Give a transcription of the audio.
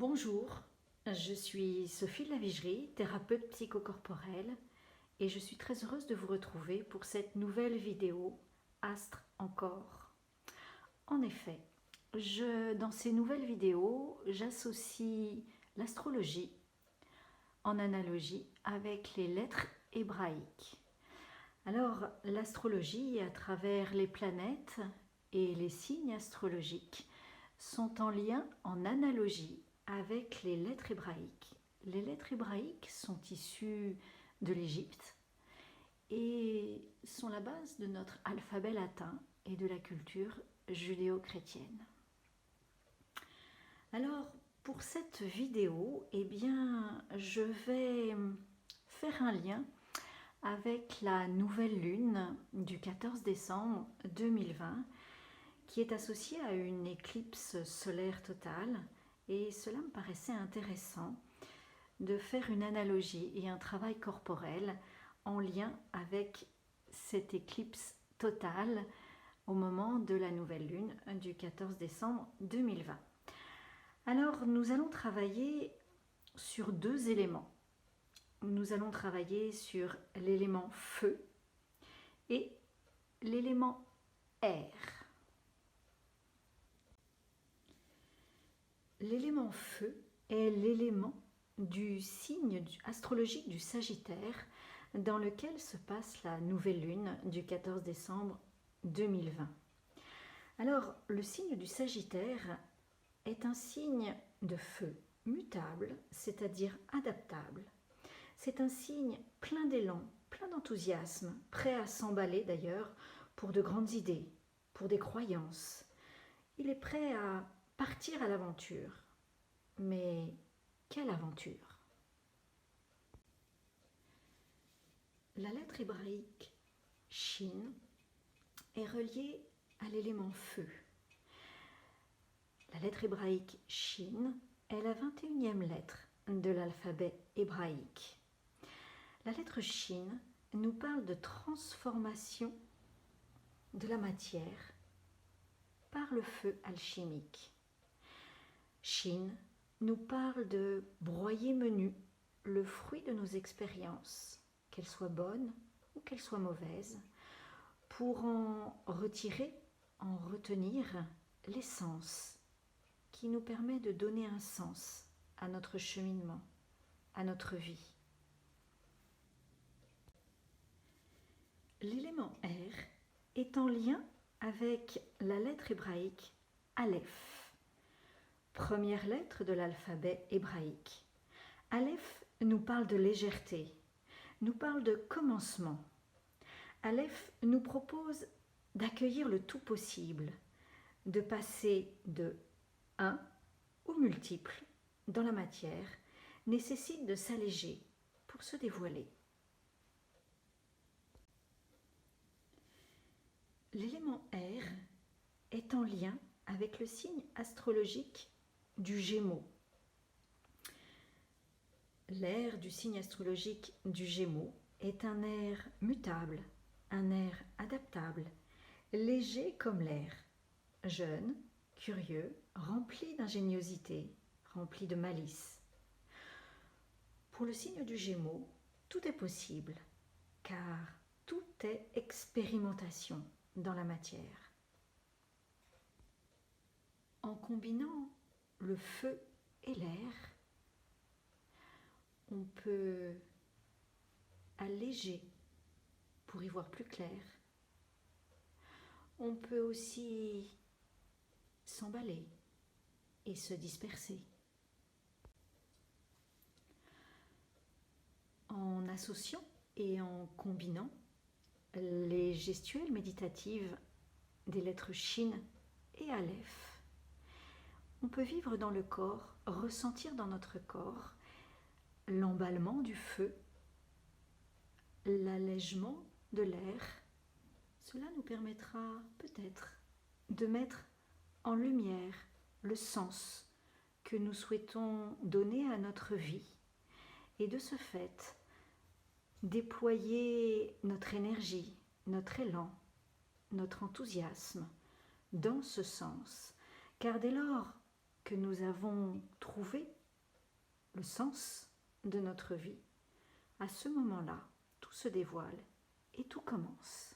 Bonjour, je suis Sophie de la Vigerie, thérapeute psychocorporelle, et je suis très heureuse de vous retrouver pour cette nouvelle vidéo Astre en corps. En effet, dans ces nouvelles vidéos, j'associe l'astrologie en analogie avec les lettres hébraïques. Alors, l'astrologie, à travers les planètes et les signes astrologiques, sont en lien, en analogie avec les lettres hébraïques. Les lettres hébraïques sont issues de l'Égypte et sont la base de notre alphabet latin et de la culture judéo-chrétienne. Alors, pour cette vidéo, je vais faire un lien avec la nouvelle lune du 14 décembre 2020 qui est associée à une éclipse solaire totale, et cela me paraissait intéressant de faire une analogie et un travail corporel en lien avec cette éclipse totale au moment de la nouvelle lune du 14 décembre 2020. Alors, nous allons travailler sur deux éléments. Nous allons travailler sur l'élément feu et l'élément air. L'élément feu est l'élément du signe astrologique du Sagittaire dans lequel se passe la nouvelle lune du 14 décembre 2020. Alors, le signe du Sagittaire est un signe de feu, mutable, c'est-à-dire adaptable. C'est un signe plein d'élan, plein d'enthousiasme, prêt à s'emballer d'ailleurs pour de grandes idées, pour des croyances. Il est prêt à partir à l'aventure. Mais quelle aventure! La lettre hébraïque Shin est reliée à l'élément feu. La lettre hébraïque Shin est la 21e lettre de l'alphabet hébraïque. La lettre Shin nous parle de transformation de la matière par le feu alchimique. Shin nous parle de broyer menu le fruit de nos expériences, qu'elles soient bonnes ou qu'elles soient mauvaises, pour en retirer, en retenir l'essence qui nous permet de donner un sens à notre cheminement, à notre vie. L'élément air est en lien avec la lettre hébraïque Aleph, première lettre de l'alphabet hébraïque. Aleph nous parle de légèreté, nous parle de commencement. Aleph nous propose d'accueillir le tout possible, de passer de un au multiple dans la matière, nécessite de s'alléger pour se dévoiler. L'élément air est en lien avec le signe astrologique du Gémeaux. L'air du signe astrologique du Gémeaux est un air mutable, un air adaptable, léger comme l'air, jeune, curieux, rempli d'ingéniosité, rempli de malice. Pour le signe du Gémeaux, tout est possible, car tout est expérimentation dans la matière. En combinant le feu et l'air, on peut alléger pour y voir plus clair. On peut aussi s'emballer et se disperser. En associant et en combinant les gestuelles méditatives des lettres Shin et Aleph, on peut vivre dans le corps, ressentir dans notre corps l'emballement du feu, l'allègement de l'air. Cela nous permettra peut-être de mettre en lumière le sens que nous souhaitons donner à notre vie et de ce fait déployer notre énergie, notre élan, notre enthousiasme dans ce sens, car dès lors que nous avons trouvé le sens de notre vie, à ce moment-là, tout se dévoile et tout commence.